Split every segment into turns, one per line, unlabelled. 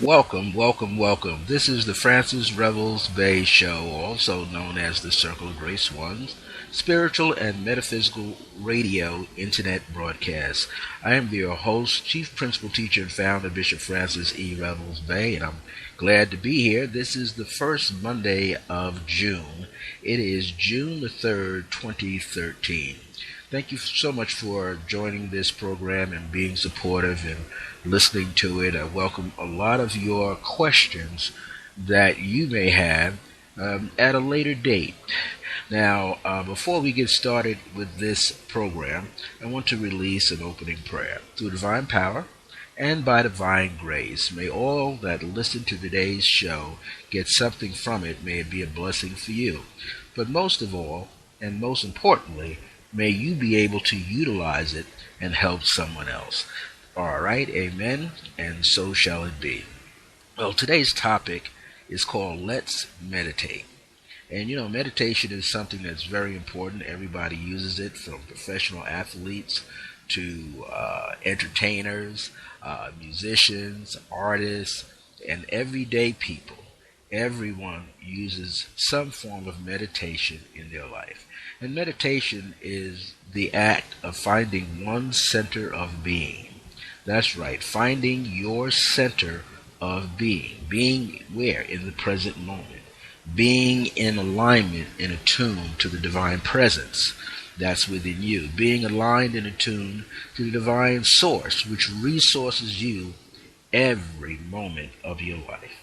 Welcome. This is the Francis Revels-Bey Show, also known as the Circle of Grace One's spiritual and metaphysical radio internet broadcast. I am your host, Chief Principal Teacher and Founder, Bishop Francis E. Revels-Bey, and I'm glad to be here. This is the first Monday of June. It is June the 3rd, 2013. Thank you so much for joining this program and being supportive and listening to it. I welcome a lot of your questions that you may have at a later date. Now, before we get started with this program, I want to release an opening prayer. Through divine power and by divine grace, may all that listen to today's show get something from it. May it be a blessing for you. But most of all, and most importantly, may you be able to utilize it and help someone else. All right, amen, and so shall it be. Well, today's topic is called Let's Meditate. And meditation is something that's very important. Everybody uses it, from professional athletes to entertainers, musicians, artists, and everyday people. Everyone uses some form of meditation in their life. And meditation is the act of finding one's center of being. That's right, finding your center of being. Being where? In the present moment. Being in alignment and attuned to the divine presence that's within you. Being aligned and attuned to the divine source, which resources you every moment of your life.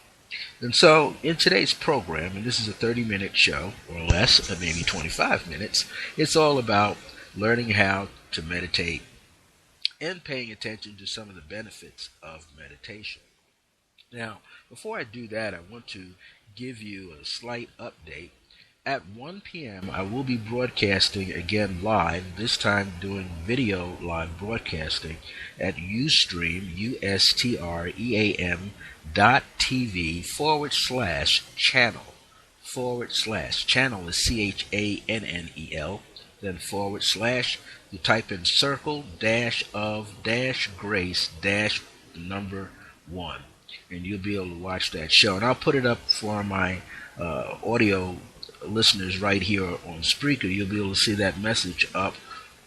And so, in today's program, and this is a 30-minute show, or less, or maybe 25 minutes, it's all about learning how to meditate and paying attention to some of the benefits of meditation. Now, before I do that, I want to give you a slight update. At 1 p.m., I will be broadcasting again live, this time doing video live broadcasting at Ustream, USTREAM.tv/channel. Channel is CHANNEL, then / you type in circle of grace number 1, and you'll be able to watch that show. And I'll put it up for my audio listeners right here on Spreaker. You'll be able to see that message up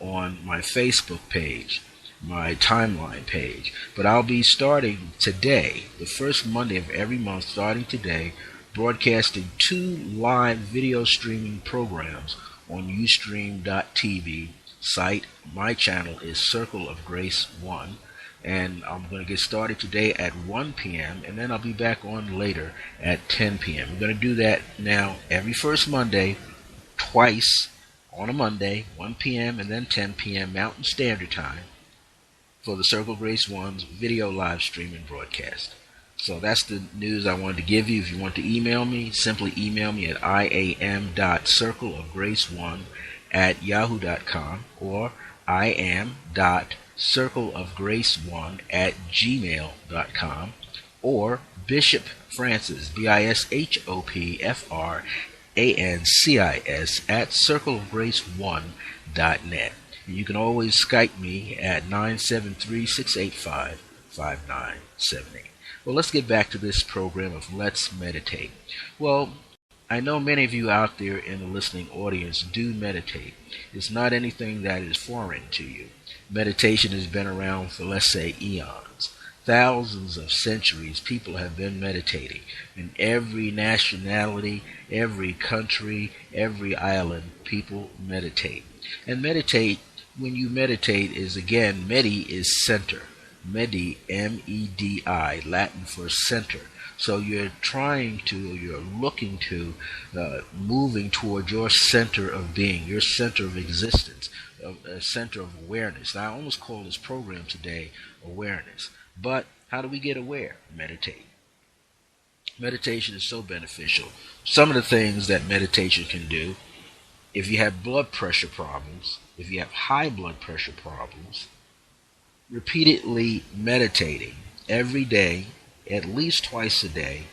on my Facebook page, my timeline page. But I'll be starting today, the first Monday of every month, starting today, broadcasting 2 live video streaming programs on Ustream.tv site. My channel is Circle of Grace 1, and I'm going to get started today at 1 p.m. and then I'll be back on later at 10 p.m. We're going to do that now every first Monday, twice on a Monday, 1 p.m. and then 10 p.m. Mountain Standard Time, for the Circle of Grace 1's video live streaming broadcast. So that's the news I wanted to give you. If you want to email me, simply email me at iam.circleofgrace1@yahoo.com or iam.circleofgrace1@gmail.com or Bishop Francis, BISHOPFRANCIS @circleofgrace1.net. And you can always Skype me at 973-685-5978. Well, let's get back to this program of Let's Meditate. Well, I know many of you out there in the listening audience do meditate. It's not anything that is foreign to you. Meditation has been around for, let's say, eons. Thousands of centuries, people have been meditating. In every nationality, every country, every island, people meditate. And meditate, when you meditate, is, again, medi is center. Medi, M-E-D-I, Latin for center. So you're looking to, moving toward your center of being, your center of existence, a center of awareness. Now, I almost call this program today Awareness. But how do we get aware? Meditate. Meditation is so beneficial. Some of the things that meditation can do: if you have blood pressure problems, if you have high blood pressure problems, repeatedly meditating every day, at least twice a day,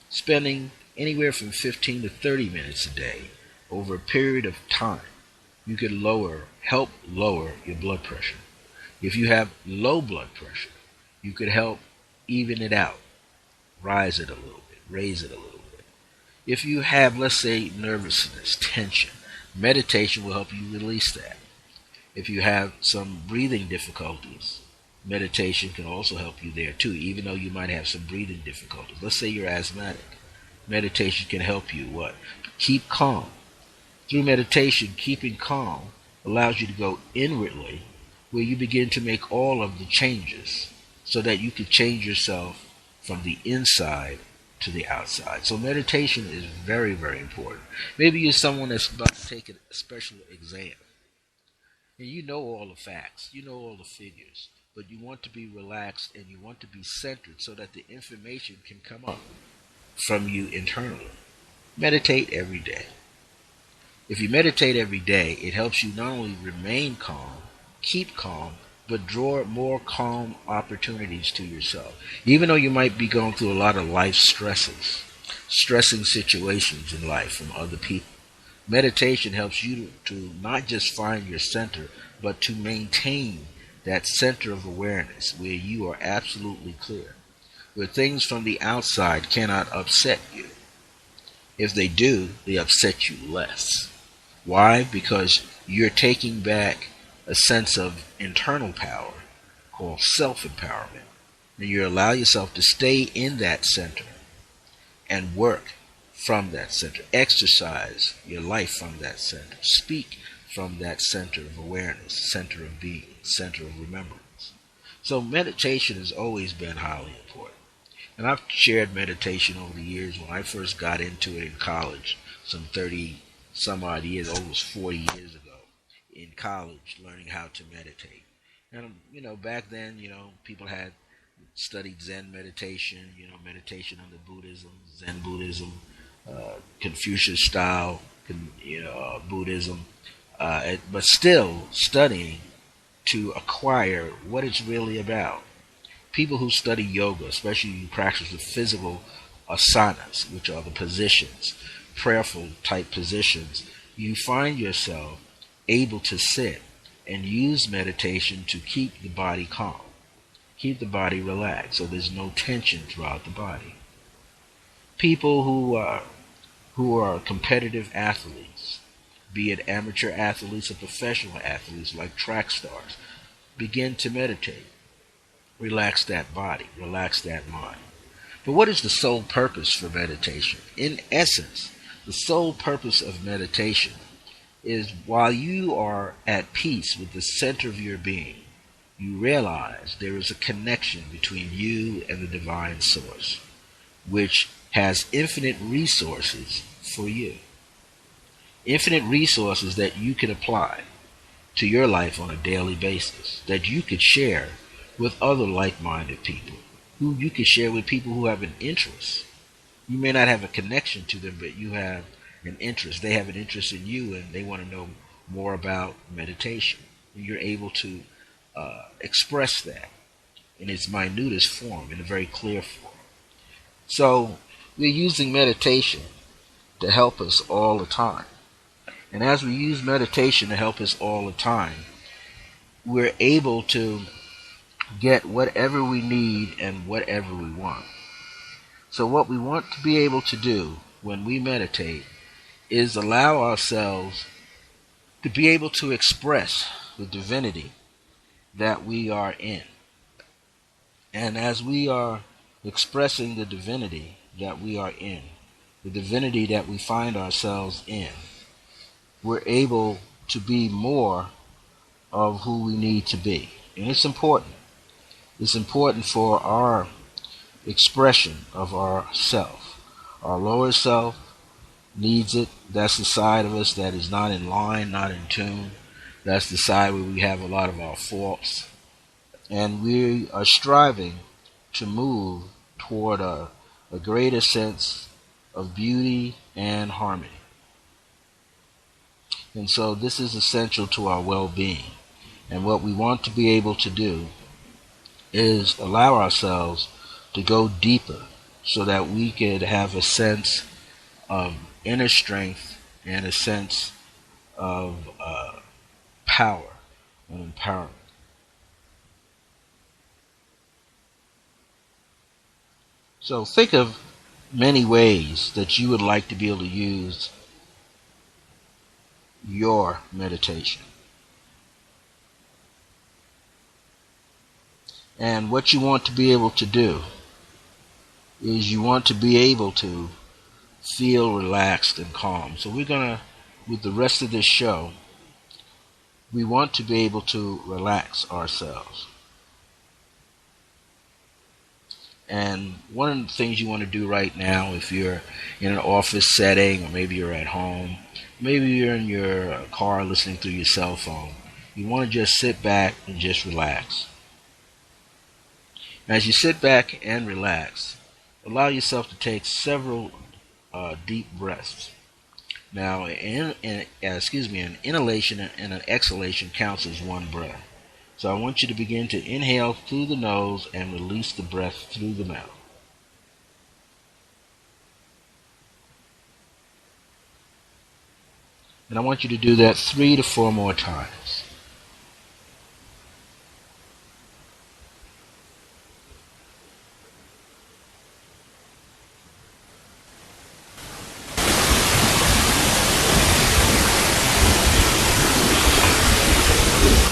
spending anywhere from 15 to 30 minutes a day over a period of time, you could help lower your blood pressure. If you have low blood pressure, you could help even it out. rise it a little bit, raise it a little bit. If you have, let's say, nervousness, tension, meditation will help you release that. If you have some breathing difficulties, meditation can also help you there too, even though you might have some breathing difficulties. Let's say you're asthmatic. Meditation can help you what? Keep calm. Through meditation, keeping calm allows you to go inwardly where you begin to make all of the changes so that you can change yourself from the inside to the outside. So meditation is very, very important. Maybe you're someone that's about to take a special exam and you know all the facts, you know all the figures, but you want to be relaxed and you want to be centered so that the information can come up from you internally. Meditate every day. If you meditate every day, it helps you not only remain calm, keep calm, but draw more calm opportunities to yourself. Even though you might be going through a lot of life stresses, stressing situations in life from other people, meditation helps you to not just find your center, but to maintain that center of awareness where you are absolutely clear, where things from the outside cannot upset you. If they do, they upset you less. Why? Because you're taking back a sense of internal power called self-empowerment. And you allow yourself to stay in that center and work from that center. Exercise your life from that center. Speak from that center of awareness, center of being, center of remembrance. So meditation has always been highly important. And I've shared meditation over the years. When I first got into it in college, some 30 some odd years, almost 40 years ago, in college, learning how to meditate. And, back then, people had studied Zen meditation, meditation under Buddhism, Zen Buddhism, Confucius style, Buddhism, but still studying to acquire what it's really about. People who study yoga, especially who practice the physical asanas, which are the positions, prayerful type positions, you find yourself able to sit and use meditation to keep the body calm, keep the body relaxed, so there's no tension throughout the body. People who are competitive athletes, be it amateur athletes or professional athletes like track stars, begin to meditate. Relax that body, relax that mind. But what is the sole purpose for meditation? In essence, the sole purpose of meditation is while you are at peace with the center of your being, you realize there is a connection between you and the divine source, which has infinite resources for you. Infinite resources that you can apply to your life on a daily basis, that you could share with other like-minded people, who you could share with people who have an interest. You may not have a connection to them, but you have an interest. They have an interest in you, and they want to know more about meditation. And you're able to express that in its minutest form, in a very clear form. So we're using meditation to help us all the time. And as we use meditation to help us all the time, we're able to get whatever we need and whatever we want. So what we want to be able to do when we meditate is allow ourselves to be able to express the divinity that we are in. And as we are expressing the divinity that we are in, the divinity that we find ourselves in, we're able to be more of who we need to be. And it's important. It's important for our expression of our self. Our lower self needs it. That's the side of us that is not in line, not in tune. That's the side where we have a lot of our faults. And we are striving to move toward a greater sense of beauty and harmony. And so this is essential to our well-being. And what we want to be able to do is allow ourselves to go deeper so that we could have a sense of inner strength and a sense of power and empowerment. So think of many ways that you would like to be able to use your meditation. And what you want to be able to do is you want to be able to feel relaxed and calm. So we're going to, with the rest of this show, we want to be able to relax ourselves. And one of the things you want to do right now, if you're in an office setting, or maybe you're at home, maybe you're in your car listening through your cell phone, you want to just sit back and just relax. As you sit back and relax, allow yourself to take several deep breaths. Now, an inhalation and an exhalation counts as one breath. So I want you to begin to inhale through the nose and release the breath through the mouth. And I want you to do that 3 to 4 more times.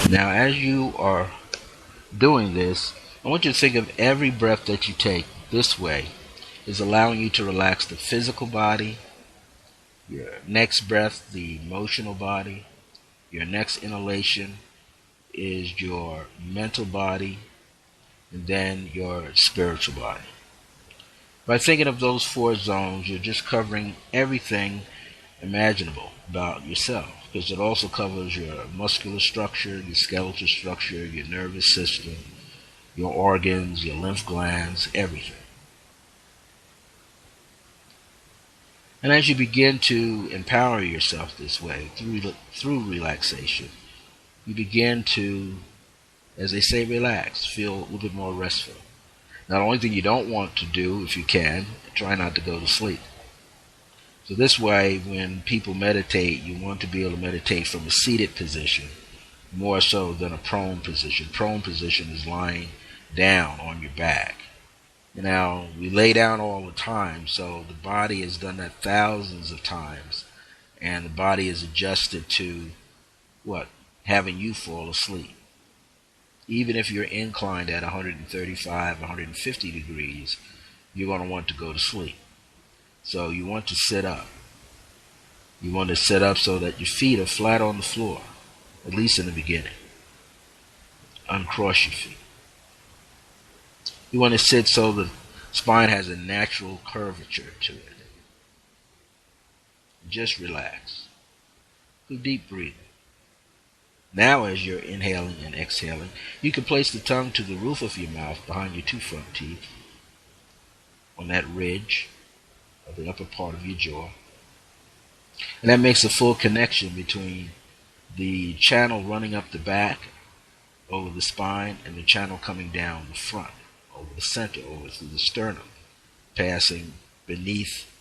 Now, as you are doing this, I want you to think of every breath that you take this way is allowing you to relax the physical body, your next breath, the emotional body, your next inhalation is your mental body, and then your spiritual body. By thinking of those 4 zones, you're just covering everything imaginable about yourself, because it also covers your muscular structure, your skeletal structure, your nervous system, your organs, your lymph glands, everything. And as you begin to empower yourself this way through relaxation, you begin to, as they say, relax, feel a little bit more restful. Now, the only thing you don't want to do, if you can, try not to go to sleep. So this way, when people meditate, you want to be able to meditate from a seated position, more so than a prone position. Prone position is lying down on your back. Now, we lay down all the time, so the body has done that thousands of times, and the body is adjusted to what? Having you fall asleep. Even if you're inclined at 135, 150 degrees, you're going to want to go to sleep. So you want to sit up. You want to sit up so that your feet are flat on the floor, at least in the beginning. Uncross your feet. You want to sit so the spine has a natural curvature to it. Just relax. Do deep breathing. Now, as you're inhaling and exhaling, you can place the tongue to the roof of your mouth behind your 2 front teeth, on that ridge of the upper part of your jaw. And that makes a full connection between the channel running up the back, over the spine, and the channel coming down the front, over the center, over through the sternum, passing beneath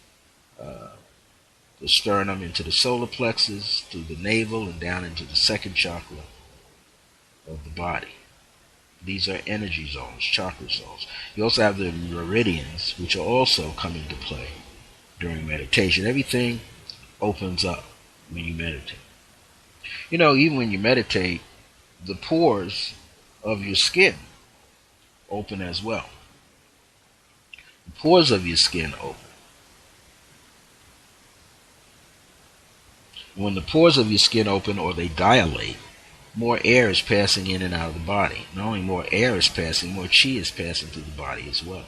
the sternum into the solar plexus, through the navel, and down into the second chakra of the body. These are energy zones, chakra zones. You also have the meridians, which are also come into play during meditation. Everything opens up when you meditate. You know, even when you meditate, the pores of your skin open as well. The pores of your skin open. When the pores of your skin open or they dilate, more air is passing in and out of the body. Not only more air is passing, more chi is passing through the body as well.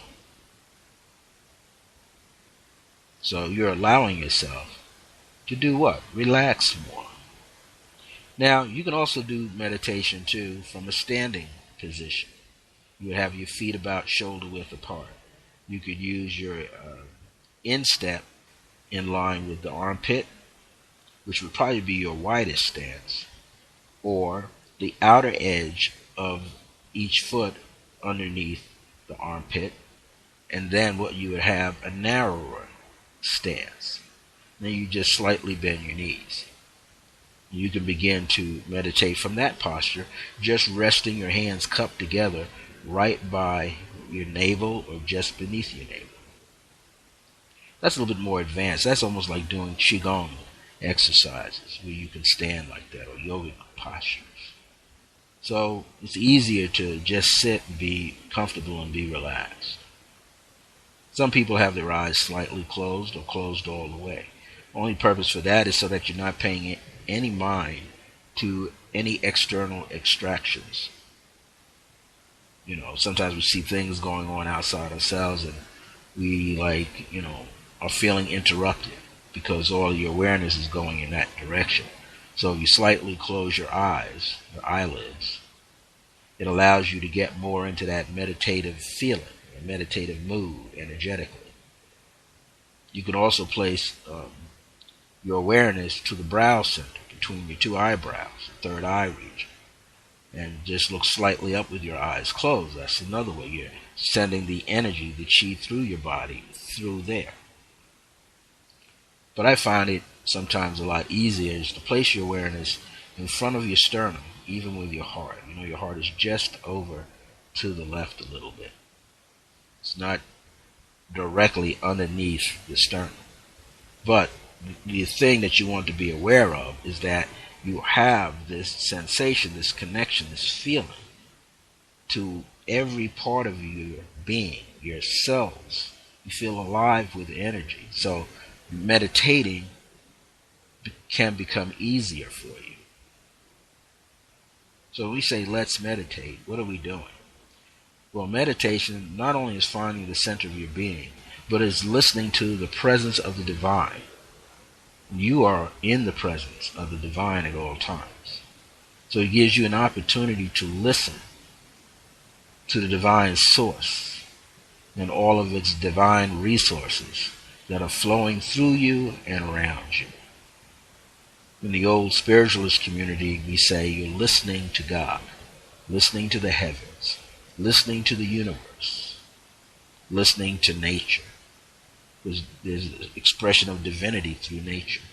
So you're allowing yourself to do what? Relax more. Now, you can also do meditation too from a standing position. You would have your feet about shoulder width apart. You could use your instep in line with the armpit, which would probably be your widest stance, or the outer edge of each foot underneath the armpit, and then what you would have a narrower stance. Then you just slightly bend your knees. You can begin to meditate from that posture, just resting your hands cupped together right by your navel or just beneath your navel. That's a little bit more advanced. That's almost like doing Qigong exercises where you can stand like that, or yogic postures. So it's easier to just sit and be comfortable and be relaxed. Some people have their eyes slightly closed or closed all the way. Only purpose for that is so that you're not paying any mind to any external extractions. Sometimes we see things going on outside ourselves, and we are feeling interrupted because all your awareness is going in that direction. So if you slightly close your eyes, your eyelids, it allows you to get more into that meditative feeling, a meditative mood energetically. You can also place your awareness to the brow center, between your two eyebrows, the third eye region, and just look slightly up with your eyes closed. That's another way you're sending the energy, the chi, through your body, through there. But I find it sometimes a lot easier is to place your awareness in front of your sternum, even with your heart. Your heart is just over to the left a little bit. It's not directly underneath the sternum. But the thing that you want to be aware of is that you have this sensation, this connection, this feeling to every part of your being, your cells. You feel alive with energy. So meditating can become easier for you. So when we say let's meditate, what are we doing? Well, meditation not only is finding the center of your being, but is listening to the presence of the divine. You are in the presence of the divine at all times. So it gives you an opportunity to listen to the divine source and all of its divine resources that are flowing through you and around you. In the old spiritualist community, we say you're listening to God, listening to the heavens, listening to the universe, listening to nature. There's an expression of divinity through nature.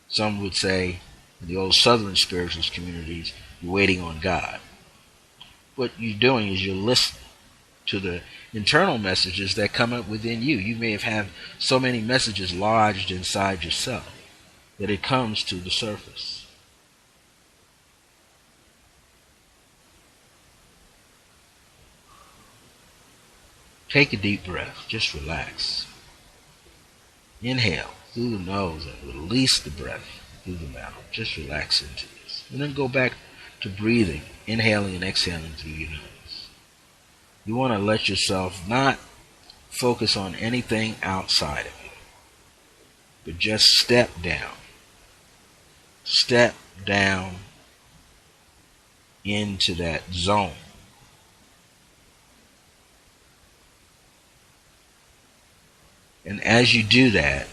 Some would say, in the old southern spiritualist communities, you're waiting on God. What you're doing is you're listening to the internal messages that come up within you. You may have had so many messages lodged inside yourself that it comes to the surface. Take a deep breath. Just relax. Inhale through the nose and release the breath through the mouth. Just relax into this. And then go back to breathing, inhaling and exhaling through your nose. You want to let yourself not focus on anything outside of you, but just step down. Step down into that zone. And as you do that,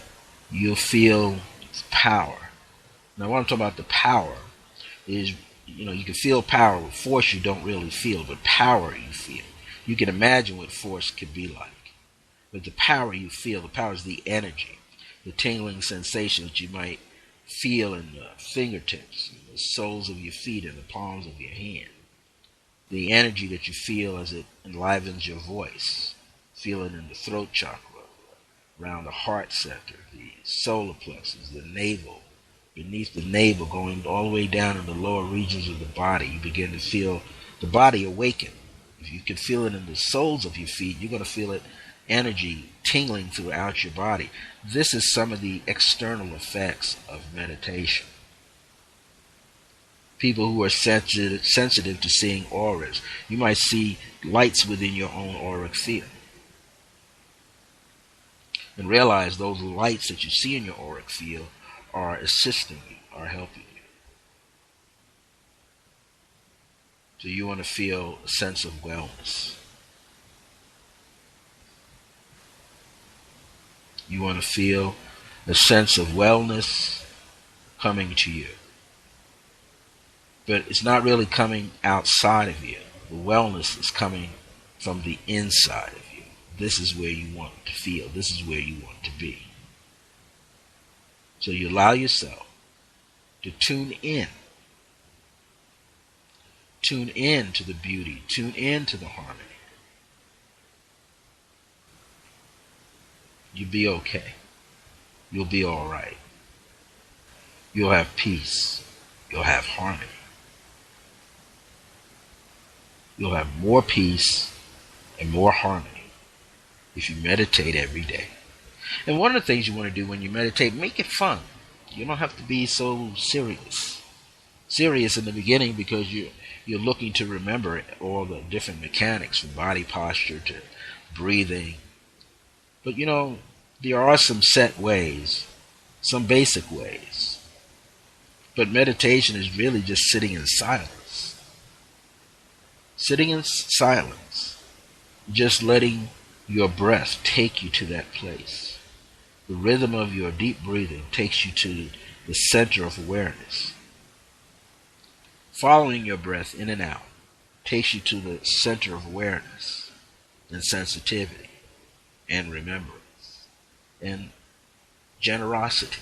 you'll feel power. Now, what I'm talking about the power is, you can feel power. With force, you don't really feel, but power you feel. You can imagine what force could be like. But the power you feel, the power is the energy, the tingling sensation that you might feel in the fingertips, in the soles of your feet, and the palms of your hand. The energy that you feel as it enlivens your voice. Feel it in the throat chakra, around the heart center, the solar plexus, the navel, beneath the navel, going all the way down in the lower regions of the body. You begin to feel the body awaken. If you can feel it in the soles of your feet, you're going to feel it, energy tingling throughout your body. This is some of the external effects of meditation. People who are sensitive to seeing auras, you might see lights within your own auric field. And realize those lights that you see in your auric field are assisting you, are helping you. So you want to feel a sense of wellness. You want to feel a sense of wellness coming to you. But it's not really coming outside of you. The wellness is coming from the inside of you. This is where you want to feel. This is where you want to be. So you allow yourself to tune in. Tune in to the beauty. Tune in to the harmony. you'll be okay. You'll be all right. You'll have peace. You'll have harmony. You'll have more peace and more harmony if you meditate every day. And one of the things you want to do when you meditate, make it fun. You don't have to be so serious. Serious in the beginning because you're looking to remember all the different mechanics from body posture to breathing. But there are some set ways, some basic ways. But meditation is really just sitting in silence. Sitting in silence, just letting your breath take you to that place. The rhythm of your deep breathing takes you to the center of awareness. Following your breath in and out takes you to the center of awareness and sensitivity and remembrance and generosity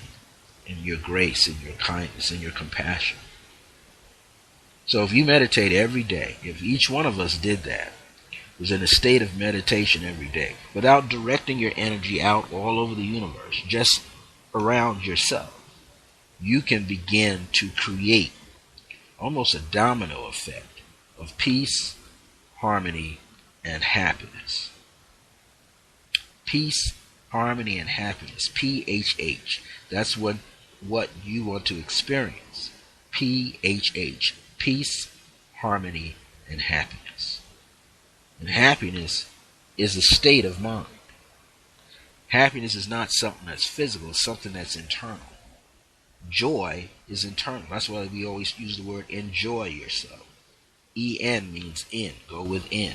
and your grace and your kindness and your compassion. So if you meditate every day, if each one of us did that, was in a state of meditation every day, without directing your energy out all over the universe, just around yourself, you can begin to create almost a domino effect of peace, harmony, and happiness. Peace, harmony, and happiness. PHH. That's what you want to experience. PHH. Peace, harmony, and happiness. And happiness is a state of mind. Happiness is not something that's physical, it's something that's internal. Joy is internal. That's why we always use the word enjoy yourself. EN means in, go within.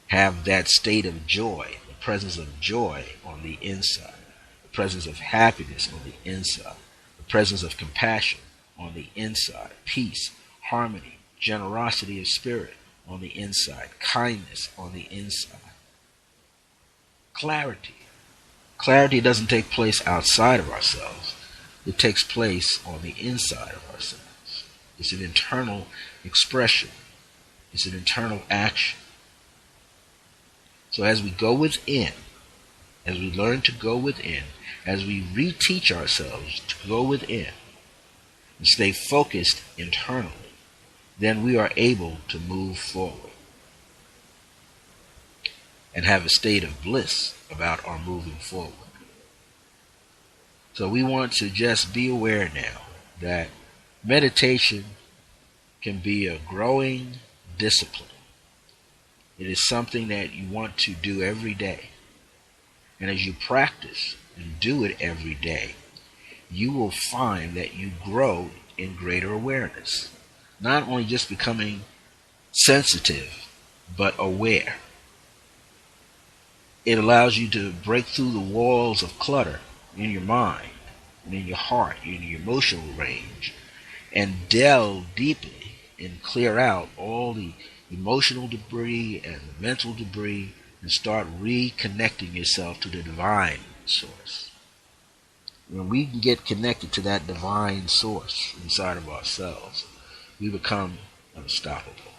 Have that state of joy, the presence of joy on the inside, the presence of happiness on the inside, the presence of compassion on the inside, peace, harmony, generosity of spirit on the inside, kindness on the inside. Clarity. Clarity doesn't take place outside of ourselves. It takes place on the inside of ourselves. It's an internal expression. It's an internal action. So as we go within, as we learn to go within, as we reteach ourselves to go within and stay focused internally, then we are able to move forward and have a state of bliss about our moving forward. So we want to just be aware now that meditation can be a growing discipline. It is something that you want to do every day. And as you practice and do it every day, you will find that you grow in greater awareness. Not only just becoming sensitive, but aware. It allows you to break through the walls of clutter in your mind and in your heart, in your emotional range, and delve deeply and clear out all the emotional debris and the mental debris and start reconnecting yourself to the divine source. When we can get connected to that divine source inside of ourselves, we become unstoppable.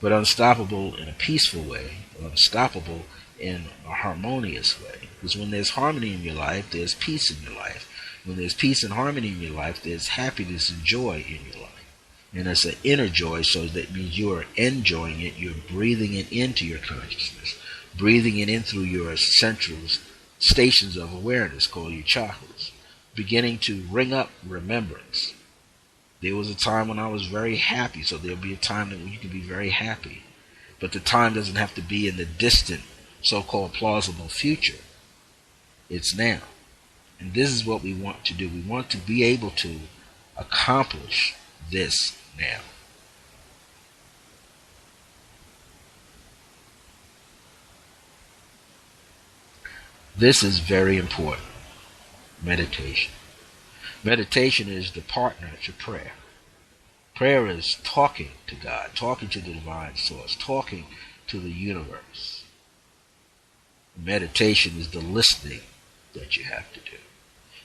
But unstoppable in a peaceful way, unstoppable in a harmonious way. Because when there's harmony in your life, there's peace in your life. When there's peace and harmony in your life, there's happiness and joy in your life. And it's an inner joy, so that means you are enjoying it, you're breathing it into your consciousness, breathing it in through your central stations of awareness called your chakras, beginning to ring up remembrance. There was a time when I was very happy, so there'll be a time that you can be very happy. But the time doesn't have to be in the distant, so-called plausible future. It's now. And this is what we want to do. We want to be able to accomplish this now. This is very important. Meditation. Meditation is the partner to prayer. Prayer is talking to God, talking to the divine source, talking to the universe. Meditation is the listening that you have to do.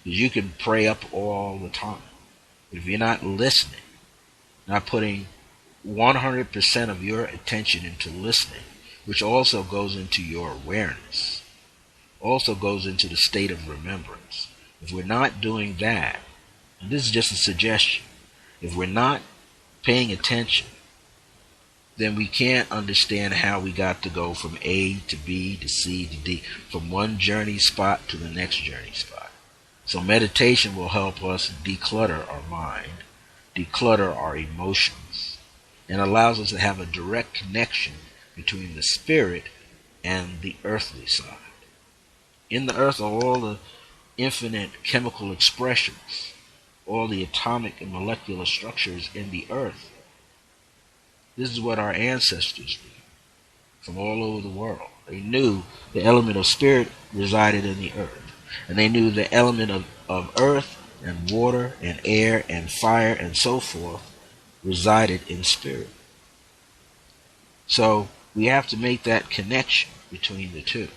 Because you can pray up all the time. But if you're not listening, not putting 100% of your attention into listening, which also goes into your awareness, also goes into the state of remembrance. If we're not doing that, and this is just a suggestion, if we're not paying attention, then we can't understand how we got to go from A to B to C to D, from one journey spot to the next journey spot. So meditation will help us declutter our mind, declutter our emotions, and allows us to have a direct connection between the spirit and the earthly side. In the earth are all the infinite chemical expressions, all the atomic and molecular structures in the earth. This is what our ancestors did from all over the world. They knew the element of spirit resided in the earth. And they knew the element of earth and water and air and fire and so forth resided in spirit. So we have to make that connection between the two.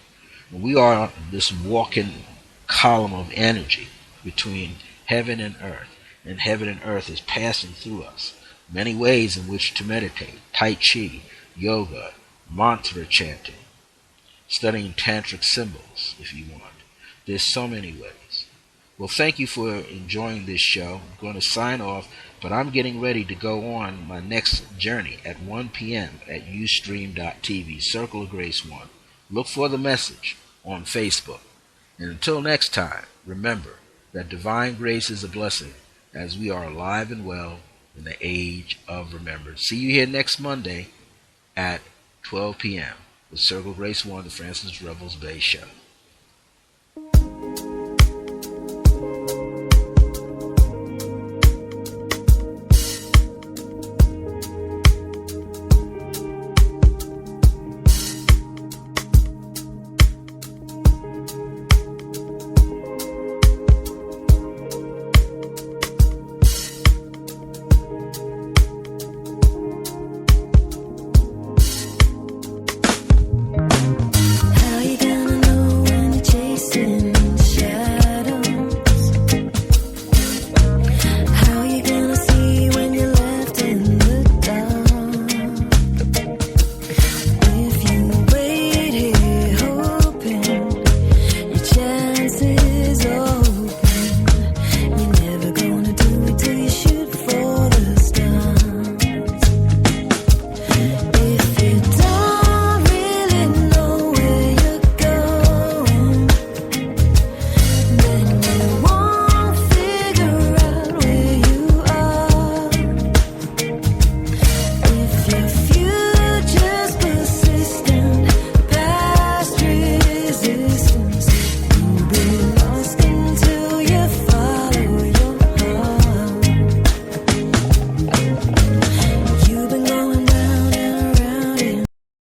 And we are this walking column of energy between heaven and earth. And heaven and earth is passing through us. Many ways in which to meditate: Tai Chi, yoga, mantra chanting, studying tantric symbols if you want. There's so many ways. Well, thank you for enjoying this show. I'm going to sign off, but I'm getting ready to go on my next journey at 1 p.m. at ustream.tv, Circle of Grace 1. Look for the message on Facebook. And until next time, remember that divine grace is a blessing as we are alive and well in the age of remembrance. See you here next Monday at 12 p.m. with Circle Grace 1, the Francis Revels-Bey Show.